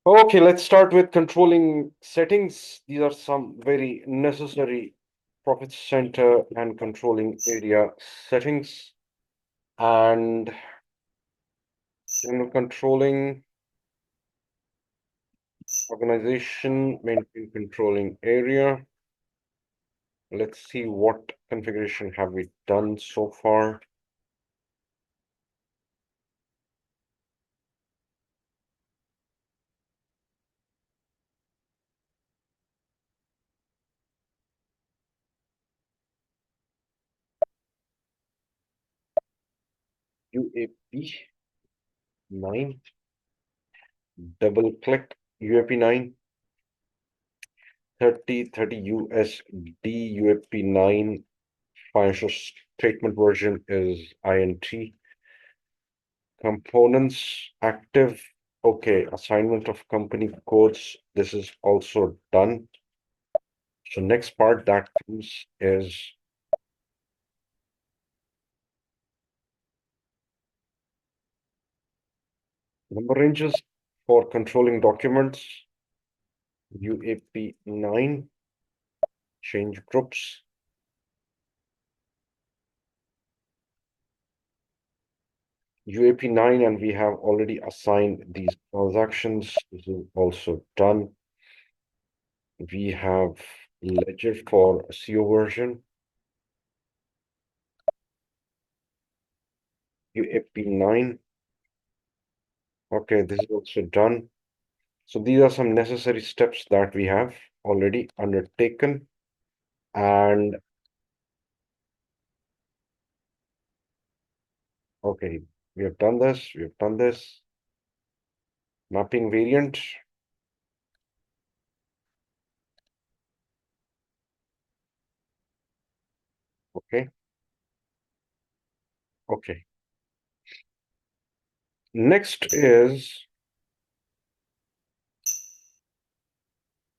Okay, let's start with controlling settings. These are some very necessary profit center and controlling area settings. And controlling organization, maintain controlling area. Let's see what configuration have we done so far. UAP 9, double click UAP 9, 30 USD UAP 9 financial statement version is INT. Components active. Okay, assignment of company codes. This is also done. So next part that comes is number ranges for controlling documents. UAP 9, change groups. UAP 9, and we have already assigned these transactions. This is also done. We have ledger for CO version. UAP 9. Okay, this is also done. So these are some necessary steps that we have already undertaken. And okay, we have done this, we have done this. Mapping variant. Okay, okay. Next is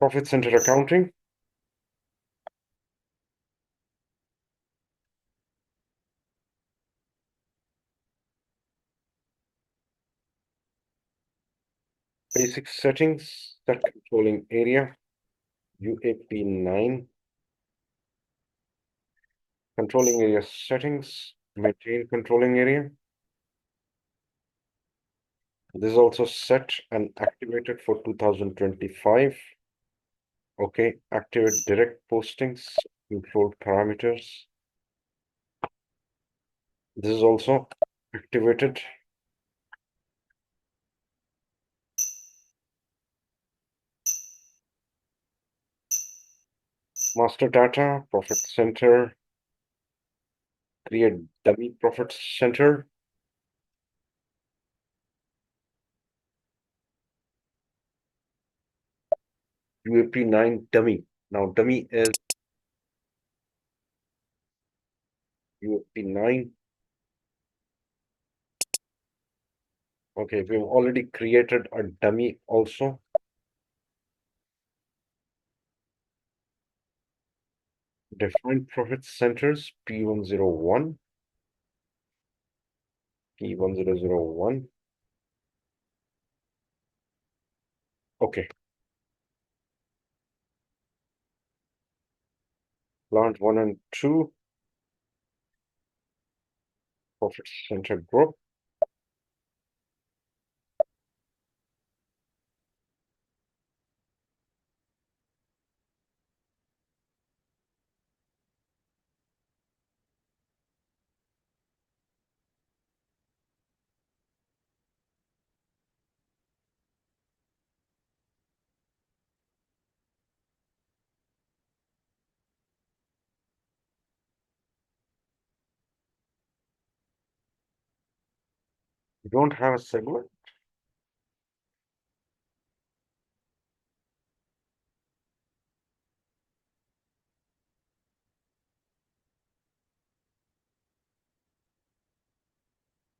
profit center accounting. Basic settings, set controlling area, UAP 9. Controlling area settings, maintain controlling area. This is also set and activated for 2025. Okay, activate direct postings, control parameters. This is also activated. Master data, profit center, create dummy profit center. UAP 9 dummy. Now dummy is UAP 9. Okay, we've already created a dummy also. Define profit centers P1001. P1001. Okay. Plant 1 and 2. Profit center group. You don't have a segment.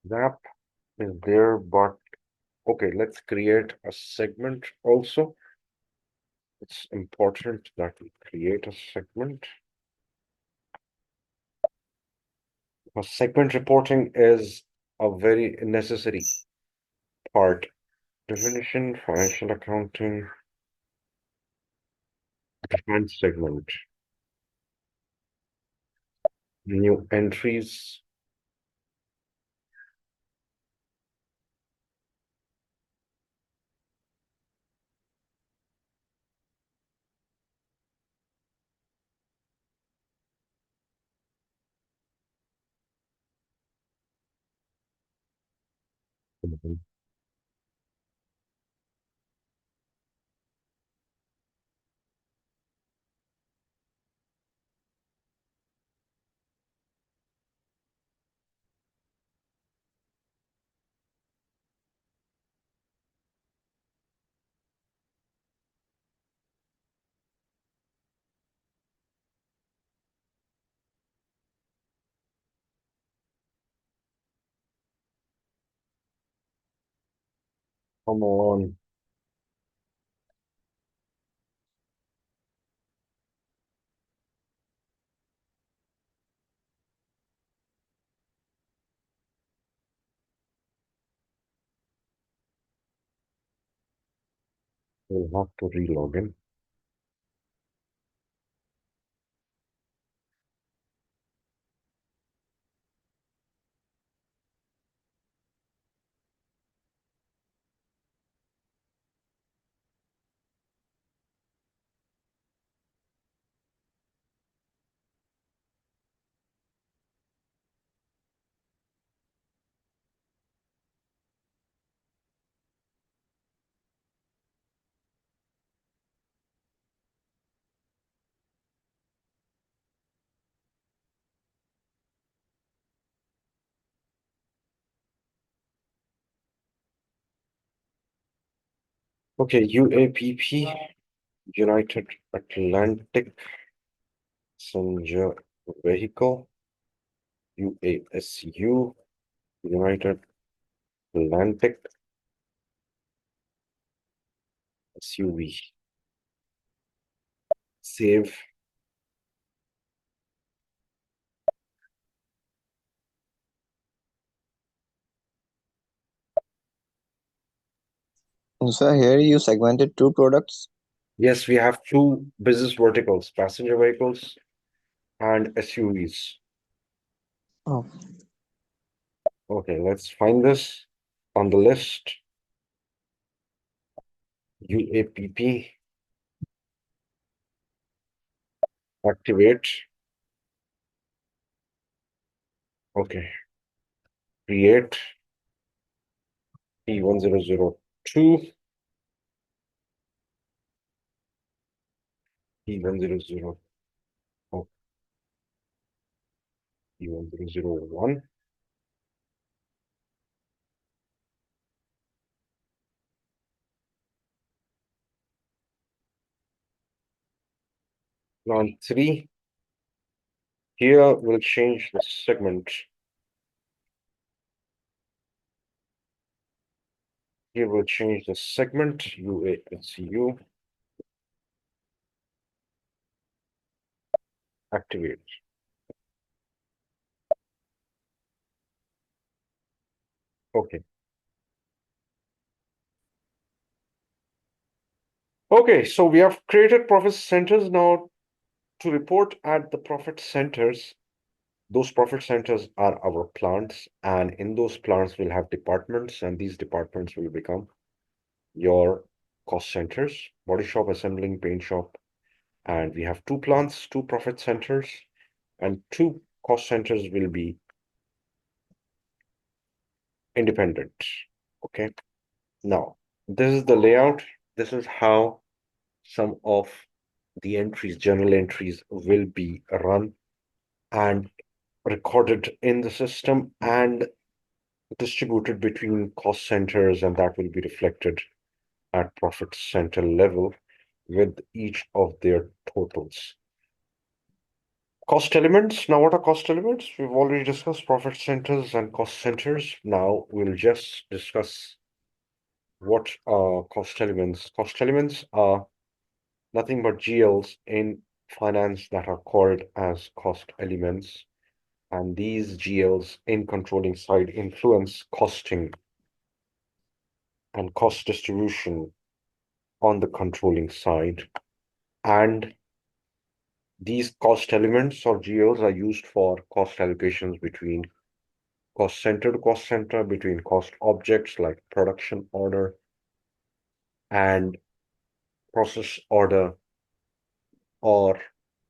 That is there, but okay, let's create a segment also. It's important that we create a segment. Because segment reporting is a very necessary part Definition, financial accounting, defined segment, new entries. Mhm. Come on. We'll have to relog in. Okay, UAPP, United Atlantic Passenger Vehicle, UASU, United Atlantic SUV. Save. So here you segmented two products. Yes, we have two business verticals, passenger vehicles and SUVs. Oh, Okay, let's find this on the list. UAPP, activate. Okay, create P1002, P1000, oh, P1001. Plan 3. Here we'll change the segment. Here we'll change the segment, UASU, activate. Okay. Okay, so we have created profit centers now to report at the profit centers. Those profit centers are our plants, and in those plants we'll have departments, and these departments will become your cost centers, body shop, assembling, paint shop, and we have two plants, two profit centers, and two cost centers will be independent. Okay. Now, this is the layout. This is how some of the entries, journal entries, will be run and recorded in the system and distributed between cost centers, and that will be reflected at profit center level with each of their totals. Cost elements. Now, what are cost elements? We've already discussed profit centers and cost centers. Now, we'll just discuss what are cost elements. Cost elements are nothing but GLs in finance that are called as cost elements. And these GLs in controlling side influence costing. and cost distribution on the controlling side. And these cost elements or GLs are used for cost allocations between cost center to cost center, between cost objects like production order and process order, or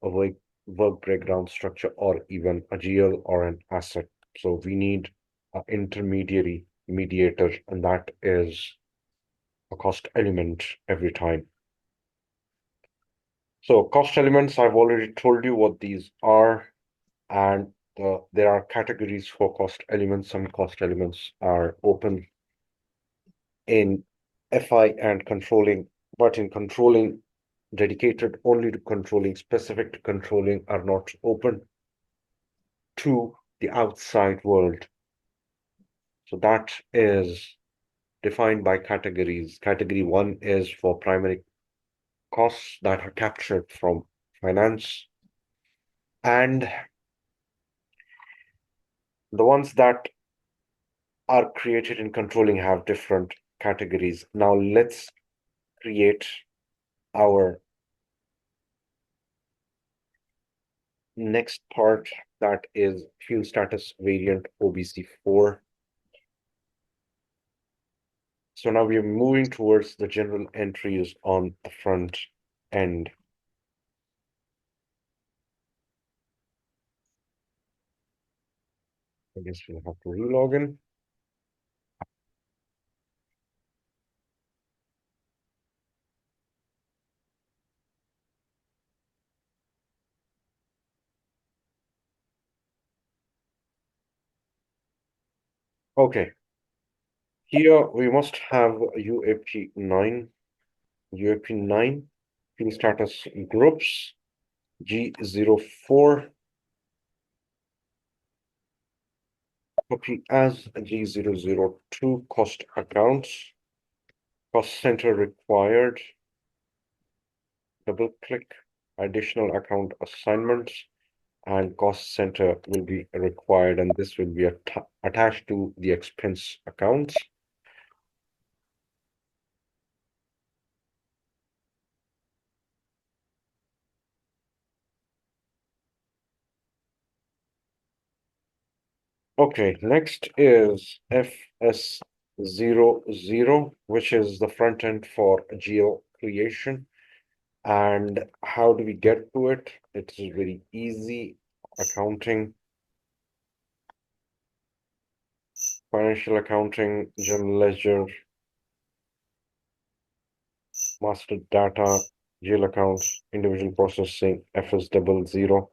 a work breakdown structure, or even a GL or an asset. So we need an intermediary mediator, and that is a cost element every time. So cost elements, I've already told you what these are, and there are categories for cost elements. Some cost elements are open in FI and controlling, but in controlling, dedicated only to controlling, specific to controlling, are not open to the outside world. So that is defined by categories. Category one is for primary costs that are captured from finance, and the ones that are created in controlling have different categories. Now let's create our next part, that is field status variant OBC4. So now we are moving towards the general entries on the front end. I guess we'll have to relog in. Okay, here we must have UAP9, UAP9, field status groups, G04, copy as G002, cost accounts, cost center required, double click, additional account assignments, and cost center will be required, and this will be attached to the expense accounts. Okay, next is FS00, which is the front end for GL creation. And how do we get to it? It's very easy. Accounting, financial accounting, general ledger, master data, GL accounts, individual processing, FS00.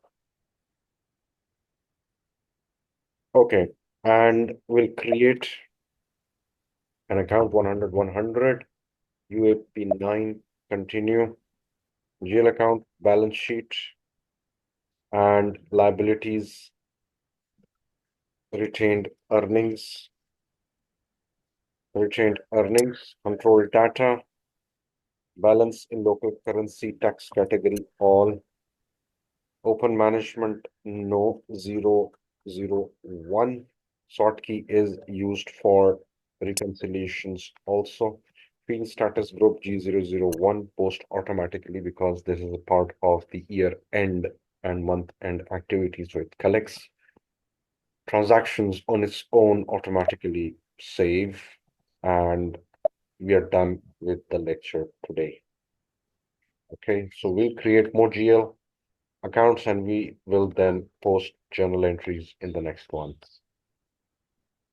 Okay, and we'll create an account 100, UAP9, continue, GL account, balance sheet, and liabilities, retained earnings, control data, balance in local currency, tax category, all, open management, no, 001. Sort key is used for reconciliations also. Field status group G001 post automatically because this is a part of the year end and month end activity. So it collects transactions on its own, automatically save, and we are done with the lecture today. Okay, so we'll create more GL accounts and we will then post journal entries in the next one.